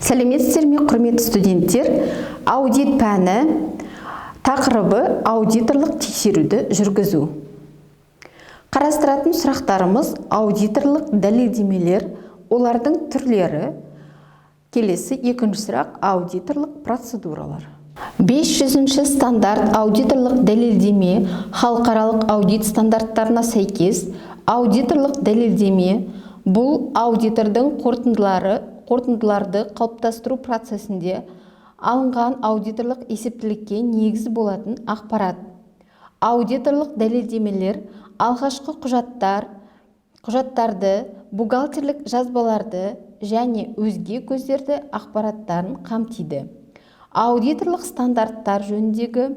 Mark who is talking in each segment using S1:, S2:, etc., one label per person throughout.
S1: Сәлеметсіздер ме, құрметті студенттер? Аудит пәні тақырыбы аудиторлық тексеруді жүргізу. Қарастыратын сұрақтарымыз аудиторлық дәлелдемелер, олардың түрлері. Келесі екінші сұрақ аудиторлық процедуралар. 500-ші стандарт аудиторлық дәлелдеме халықаралық аудит стандарттарына сәйкес аудиторлық дәлелдеме бұл аудитордың қорытындыларды қалыптастыру процесінде алынған аудиторлық есептілікке негіз болатын ақпарат. Аудиторлық дәлелдемелер алғашқы құжаттарды, бухгалтерлік жазбаларды және өзге көздерді ақпараттарын қамтиды. Аудиторлық стандарттар жөніндегі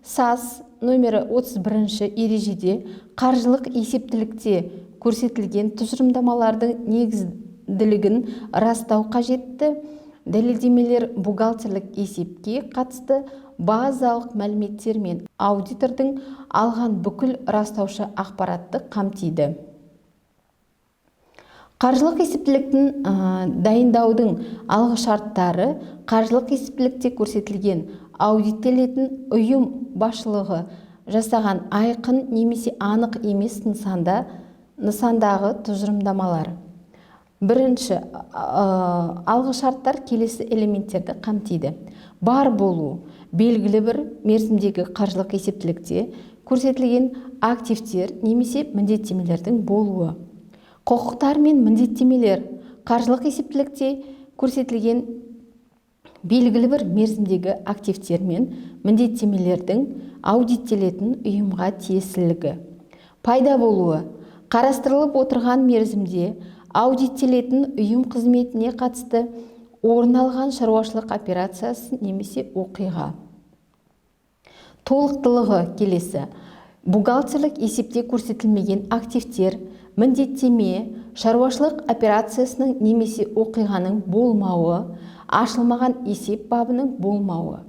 S1: САС нөмірі 31 ережеде қаржылық есептілікте көрсетілген тұжырымдамалардың негізділігін растау қажетті дәлелдемелер бухгалтерлік есепке қатысты базалық мәліметтер мен аудитордың алған бүкіл растаушы ақпаратты қамтиды. Қаржылық есептіліктің дайындаудың алғы шарттары қаржылық есептілікте көрсетілген аудиттелетін ұйым басшылығы жасаған айқын немесе анық емес нысандағы тұжырымдамалар. Бірінші, алғы шарттар келесі элементтерді қамтиды. Бар болу, белгілі бір мерзімдегі қаржылық есептілікте көрсетілген активтер немесе міндеттемелердің болуы. Құқықтар мен міндеттемелер қаржылық есептілікте көрсетілген белгілі бір мерзімдегі активтер мен міндеттемелердің аудиттелетін ұйымға тиесілігі. Пайда болуы қарастырылып отырған мерзімде аудиттелетін ұйым қызметіне қатысты орын алған шаруашылық операциясы немесе оқиға. Толықтылығы келесі. Бухгалтерлік есепте көрсетілмеген активтер, міндеттеме, шаруашылық операциясының немесе оқиғаның болмауы, ашылмаған есеп бабының болмауы.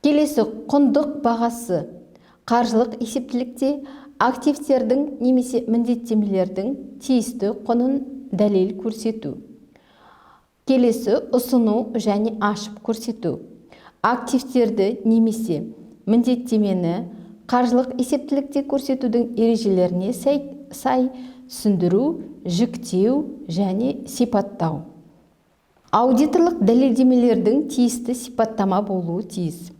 S1: Келесі құндық бағасы. Қаржылық есептілікте активтердің немесе міндеттемелердің тиісті құнын дәлел көрсету. Келесі ұсыну және ашып көрсету. Активтерді немесе міндеттемені қаржылық есептілікте көрсетудің ережелеріне сай түсіндіру, жіктеу және сипаттау. Аудиторлық дәлелдемелердің тиісті сипаттама болуы тиіс.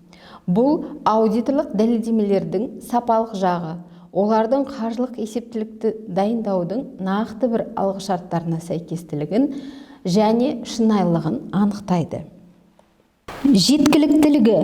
S1: Бұл аудиторлық дәлелдемелердің сапалық жағы, олардың қаржылық есептілікті дайындаудың нақты бір алғышарттарына сәйкестілігін және шынайылығын анықтайды. Жеткіліктілігі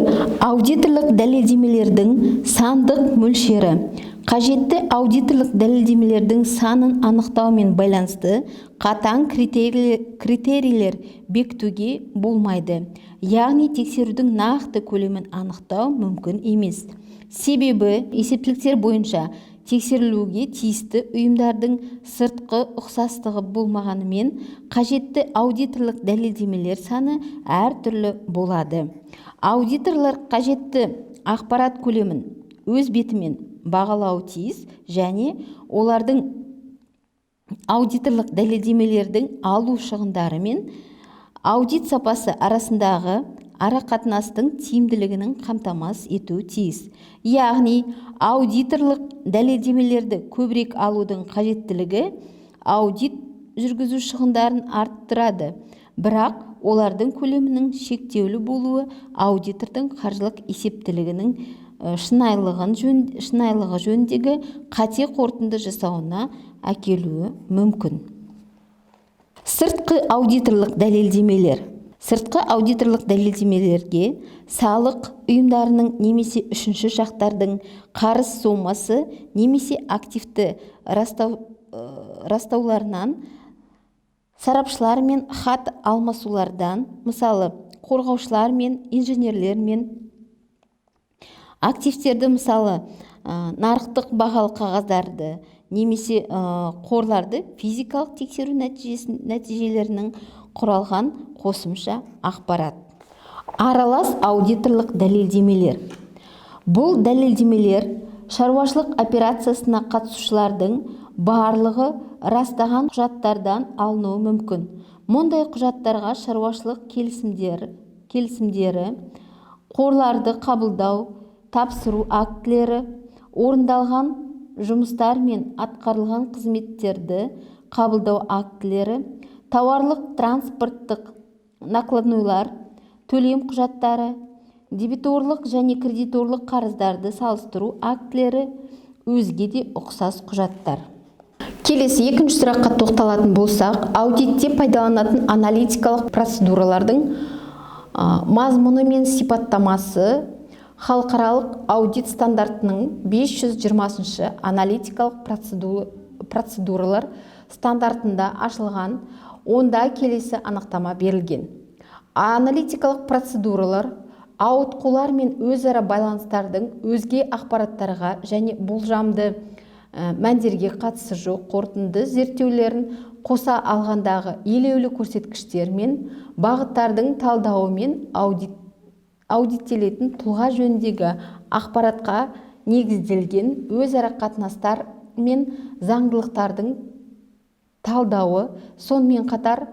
S1: аудиторлық дәлелдемелердің сандық мөлшері. Қажетті аудиторлық дәлелдемелердің санын анықтаумен байланысты қатаң критерийлер бекітуге болмайды. Яғни тексерудің нақты көлемін анықтау мүмкін емес. Себебі есептіліктер бойынша тексерілуге тиісті ұйымдардың сыртқы ұқсастығы болмағанымен қажетті аудиторлық дәлелдемелер саны әртүрлі болады. Аудиторлар қажетті ақпарат көлемін өз бетімен бағалау тиіс және олардың аудиторлық дәлелдемелердің алу шығындары мен аудит сапасы арасындағы арақатынастың тиімділігінің қамтамасыз ету тиіс. Яғни аудиторлық дәлелдемелерді көбірек алудың қажеттілігі аудит жүргізу шығындарын арттырады, бірақ олардың көлемінің шектеулі болуы аудитордың қаржылық есептілігінің шынайылығы жөніндегі қате қорытынды жасауына әкелуі мүмкін. Сыртқы аудиторлық дәлелдемелер. Сыртқы аудиторлық дәлелдемелерге салық ұйымдарының немесе үшінші жақтардың қарыз сомасы немесе активті растауларынан, сарапшылар мен хат алмасулардан, мысалы қорғаушылар мен инженерлер мен активтерді, мысалы нарықтық бағалы қағаздарды немесе қорларды физикалық тексеру нәтижелерінің құралған қосымша ақпарат. Аралас аудиторлық дәлелдемелер. Бұл дәлелдемелер шаруашылық операциясына қатысушылардың барлығы растаған құжаттардан алынуы мүмкін. Мұндай құжаттарға шаруашылық келісімдері, қорларды қабылдау, тапсыру актілері, орындалған жұмыстар мен атқарылған қызметтерді қабылдау актілері, тауарлық транспорттық накладнойлар, төлем құжаттары, дебиторлық және кредиторлық қарыздарды салыстыру актілері, өзге де ұқсас құжаттар. Келесі екінші сұраққа тоқталатын болсақ, аудитте пайдаланатын аналитикалық процедуралардың мазмұны мен сипаттамасы халықаралық аудит стандартының 520-шы аналитикалық процедуралар стандартында ашылған, онда келесі анықтама берілген. Аналитикалық процедуралар ауытқулар мен өзара байланыстардың өзге ақпараттарға және болжамды мәндерге қатысы жоқ қорытынды зерттеулерін қоса алғандағы елеулі көрсеткіштер мен бағыттардың талдауы мен аудиттелетін тұлға жөніндегі ақпаратқа негізделген өзара қатынастар мен заңдылықтардың талдауы, сонымен қатар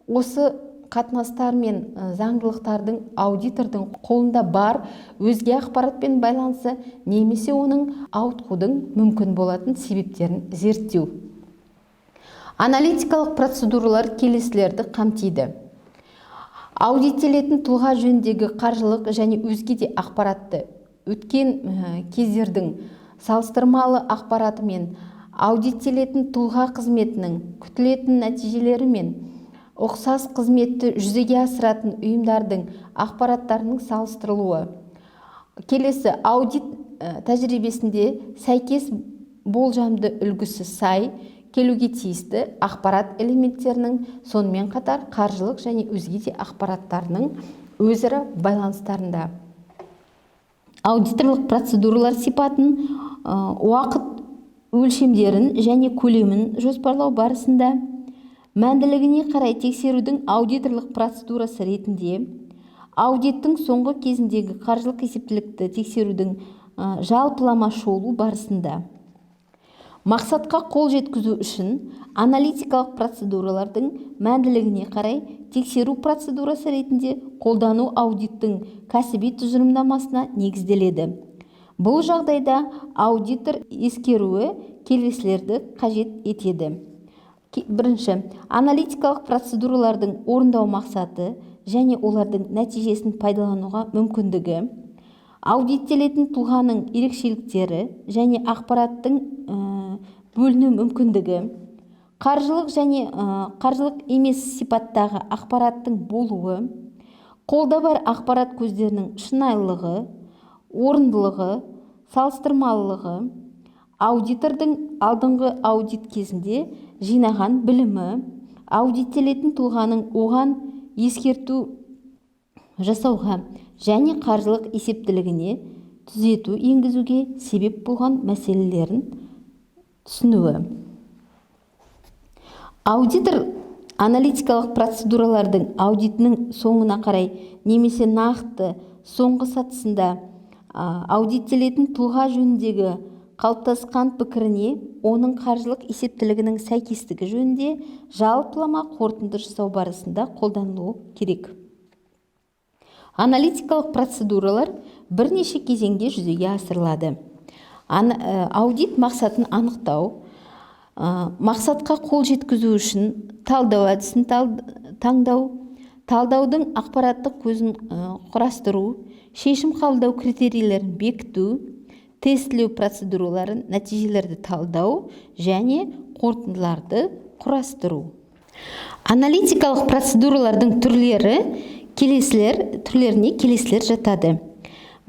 S1: осы қатынастар мен заңдылықтардың аудитордың қолында бар өзге ақпаратпен байланысы немесе оның ауытқудың мүмкін болатын себептерін зерттеу. Аналитикалық процедуралар келесілерді қамтиды. Аудиттелетін тұлға жөніндегі қаржылық және өзге де ақпаратты өткен кездердің салыстырмалы ақпараты мен аудиттелетін тұлға қызметінің күтілетін нәтижелері мен ұқсас қызметті жүзеге асыратын ұйымдардың ақпараттарының салыстырылуы. Келесі, аудит тәжірибесінде сәйкес болжамды үлгісі сай келуге тиісті ақпарат элементтерінің, сонымен қатар қаржылық және өзге де ақпараттарының өзара байланыстарында. Аудиторлық процедуралар сипатын, уақыт өлшемдерін және көлемін жоспарлау барысында мәнділігіне қарай тексерудің аудиторлық процедурасы ретінде аудиттің соңғы кезіндегі қаржылық есептілікті тексерудің жалпылама шолу барысында. Мақсатқа қол жеткізу үшін аналитикалық процедуралардың мәнділігіне қарай тексеру процедурасы ретінде қолдану аудиттің кәсіби тұжырымдамасына негізделеді. Бұл жағдайда аудитор ескеруі келесілерді қажет етеді. Бірінші, аналитикалық процедуралардың орындау мақсаты және олардың нәтижесін пайдалануға мүмкіндігі, аудиттелетін тұлғаның ерекшеліктері және ақпараттың бөліну мүмкіндігі, қаржылық және қаржылық емес сипаттағы ақпараттың болуы, қолда бар ақпарат көздерінің шынайылығы, орындылығы, салыстырмалылығы, аудитордың алдыңғы аудит кезінде жинаған білімі, аудиттелетін тұлғаның оған ескерту жасауға және қаржылық есептілігіне түзету енгізуге себеп болған мәселелерін түсінуі. Аудитор аналитикалық процедуралардың аудитінің соңына қарай немесе нақты соңғы сатысында аудиттелетін тұлға жөніндегі қалыптасқан пікіріне оның қаржылық есептілігінің сәйкестігі жөнінде жалпылама қорытынды жасау барысында қолданылуы керек. Аналитикалық процедуралар бірнеше кезеңде жүзеге асырылады. Аудит мақсатын анықтау, мақсатқа қол жеткізу үшін талдау әдісін таңдау, талдаудың ақпараттық көзін құрастыру, шешім қабылдау критерийлерін бекіту, тестілеу процедураларын, нәтижелерді талдау және қорытындыларды құрастыру. Аналитикалық процедуралардың түрлеріне келесілер жатады.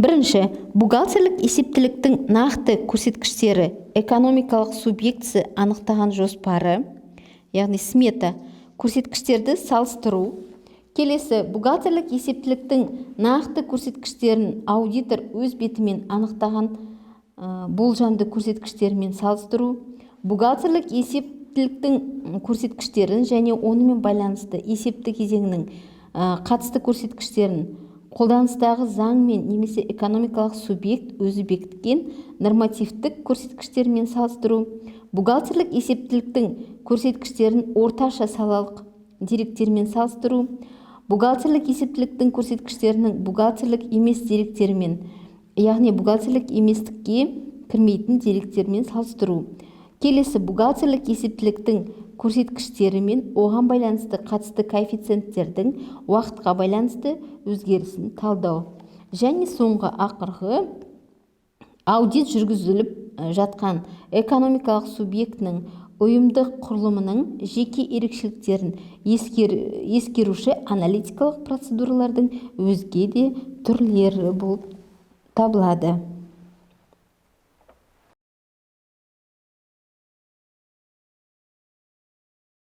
S1: Бірінші, бухгалтерлік есептіліктің нақты көрсеткіштері, экономикалық субъектісі анықтаған жоспары, яғни смета, көрсеткіштерді салыстыру. Келесі, бухгалтерлік есептіліктің нақты көрсеткіштерін аудитор өз бетімен анықтаған болжамды көрсеткіштермен салыстыру. Бухгалтерлік есептіліктің көрсеткіштерін және онымен байланысты есепті кезеңнің қатысты көрсеткіштерін қолданыстағы заңмен немесе экономикалық субъект өзі бекіткен нормативтік көрсеткіштермен салыстыру. бухгалтерлік есептіліктің көрсеткіштерін орташа салалық деректермен салыстыру, бухгалтерлік есептіліктің көрсеткіштерінің бухгалтерлік емес деректермен, яғни бухгалтерлік еместікке кірмейтін деректермен салыстыру. Келесі бухгалтерлік есептіліктің көрсеткіштері мен оған байланысты қатысты коэффициенттердің уақытқа байланысты өзгерісін талдау. Және соңғы ақырғы аудит жүргізіліп жатқан экономикалық субъектінің ұйымдық құрылымының жеке ерекшеліктерін ескеруші аналитикалық процедуралардың өзге де түрлері болып табылады.